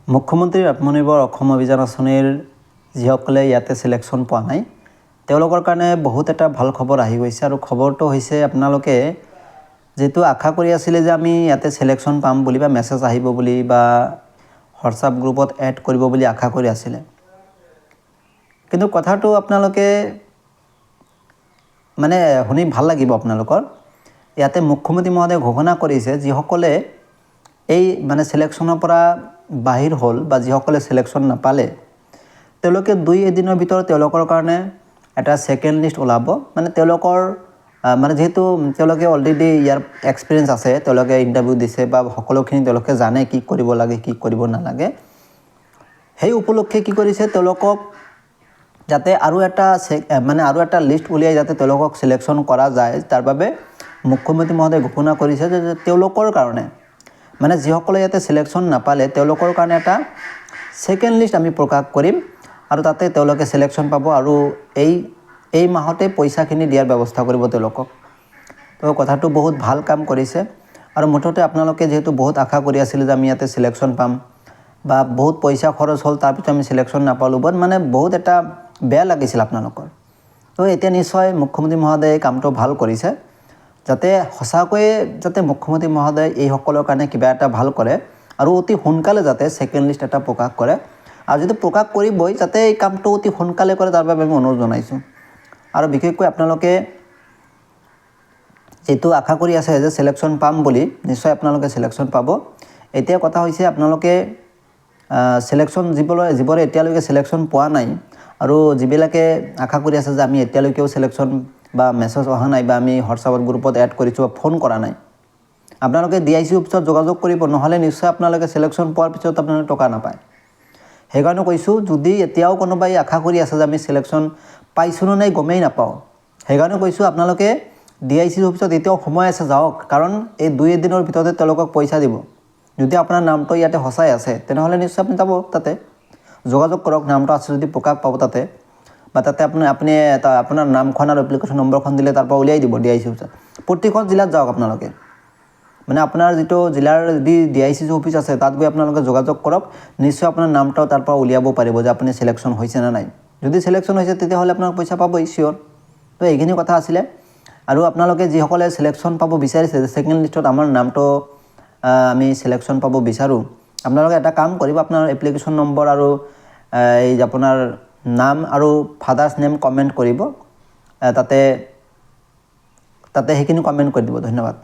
মুখ্যমন্ত্ৰী আত্মনিৰ্ভৰ অসম অভিযান আঁচনিৰ যিসকলে ইয়াতে সিলেকশ্যন পোৱা নাই তেওঁলোকৰ কাৰণে বহুত এটা ভাল খবৰ আহি গৈছে আৰু খবৰটো হৈছে আপোনালোকে যেটো আশা কৰি আছিল যে আমি ইয়াতে সিলেকশ্যন পাম বুলি বা মেছেজ আহিব বুলি বা হোৱাটসঅ্যাপ গ্ৰুপত এড কৰিব বুলি আশা কৰি আছিল কিন্তু কথাটো আপোনালোকে মানে শুনি ভাল লাগিব আপোনালোকৰ ইয়াতে মুখ্যমন্ত্ৰী মহোদয়ে ঘোষণা কৰিছে যিসকলে এই মানে সিলেকশ্যনৰ পৰা বাহিৰ হ'ল বা যিসকলে সিলেকশ্যন নাপালে তেওঁলোকে 2 দিনৰ ভিতৰত তেওঁলোকৰ কাৰণে এটা সেকেন্ড লিষ্ট ওলাব মানে তেওঁলোকৰ মানে যেহেতু তেওঁলোকে অলৰেডি ইয়াৰ এক্সপেৰিয়েন্স আছে তেওঁলোকে ইন্টাৰভিউ দিছে বা সকলোখিনি তেওঁলোকে জানে কি কৰিব লাগে কি কৰিব নালাগে সেই উপলক্ষে কি কৰিছে তেওঁলোকক যাতে আৰু এটা লিষ্ট উলিয়াই যাতে তেওঁলোকক সিলেকশ্যন কৰা যায় তাৰ বাবে মুখ্যমন্ত্ৰী মহোদয়ে ঘোষণা কৰিছে যে তেওঁলোকৰ কাৰণে মানে যিসকলে ইয়াতে সিলেকশ্যন নাপালে তেওঁলোকৰ কাৰণে এটা সেকেন্ড লিষ্ট আমি প্ৰকাশ কৰিম আৰু তাতে তেওঁলোকে সিলেকশ্যন পাব আৰু এই মাহতে পইচাখিনি দিয়াৰ ব্যৱস্থা কৰিব তেওঁলোকক তো কথাটো বহুত ভাল কাম কৰিছে আৰু মুঠতে আপোনালোকে যেহেতু বহুত আশা কৰি আছিল যে আমি ইয়াতে সিলেকশ্যন পাম বা বহুত পইচা খৰচ হ'ল তাৰ পিছত আমি সিলেকশ্যন নাপালো মানে বহুত এটা বেয়া লাগিছিল আপোনালোকৰ তো এতিয়া নিশ্চয় মুখ্যমন্ত্ৰী মহোদয়ে কামটো ভাল কৰিছে যাতে হসাকৈ যাতে মুখ্যমন্ত্ৰী মহোদয় এই সকলৰ কাৰণে কিবা এটা ভাল কৰে আৰু অতি সোনকালে যাতে সেকেন্ড লিষ্ট এটা প্ৰকাশ কৰে আৰু যদি প্ৰকাশ কৰিবই যাতে এই কামটো অতি সোনকালে কৰে তাৰ বাবে আমি অনুৰোধ জনাইছো আৰু বিশেষকৈ আপোনালোকে যেটো আশা কৰি আছে যে সিলেকশ্যন পাম বুলি নিশ্চয় আপোনালোকে সিলেকশ্যন পাব এতিয়া কথা হৈছে আপোনালোকে সিলেকশ্যন যিবৰে এতিয়ালৈকে সিলেকশ্যন পোৱা নাই আৰু যিবিলাকে আশা কৰি আছে যে আমি এতিয়ালৈকেও সিলেকশ্যন বা মেছেজ অহা নাই বা আমি হোৱাটসঅ্যাপ গ্ৰুপত এড কৰিছো বা ফোন কৰা নাই আপোনালোকে ডিআইসি অফিসত যোগাযোগ কৰিব নহলে নিশ্চয় আপোনালোকে সিলেকশ্যন পোৱাৰ পিছত আপোনালোকে টকা নাপায় হেকাৰণে কৈছো যদি এতিয়াও কোনোবাই আশা কৰি আছে যে আমি সিলেকশ্যন পাইছো নাই গমেই নাপাও হেকাৰণে কৈছো আপোনালোকে ডিআইসি অফিসত এতিয়াও সময় আছে যাওক কাৰণ এই 2 দিনৰ ভিতৰতে তেওঁলোকক পইচা দিব যদি আপোনাৰ নামটো ইয়াতে হসাই আছে তেনেহলে নিশ্চয় আপুনি যাব তাতে যোগাযোগ কৰক নামটো আছে যদি প্ৰকাশ পাব তাতে বা তাতে আপুনি আপোনাৰ নামখন আৰু এপ্লিকেশন নম্বৰখন দিলে তাৰ পৰা উলিয়াই দিব ডিআইসি অফিসত প্ৰতিখন জিলাত যাওক আপোনালোকে মানে আপোনাৰ যেটো জিলাৰ ডিআইসি অফিস আছে তাত গৈ আপোনালোকে যোগাযোগ কৰক নিশ্চয় আপোনাৰ নামটো তাৰ পৰা উলিয়াব পাৰিব যে আপুনি সিলেকশ্যন হৈছে না নাই যদি সিলেকশ্যন হৈছে তেতিয়া হলে আপোনাৰ পইচা পাবই শিওৰ তো এইখিনি কথা আছিল আৰু আপোনালোকে যিসকলে সিলেকশ্যন পাব বিচাৰিছে সেকেন্ড লিষ্টত আমাৰ নামটো আমি সিলেকশ্যন পাব বিচাৰো আপোনালোকে এটা কাম কৰিব আপোনাৰ এপ্লিকেশন নম্বৰ আৰু এই আপোনাৰ নাম আৰু ফাদাৰ্স নেম কমেন্ট কৰিব তাতে সেইখিনি কমেন্ট কৰি দিব ধন্যবাদ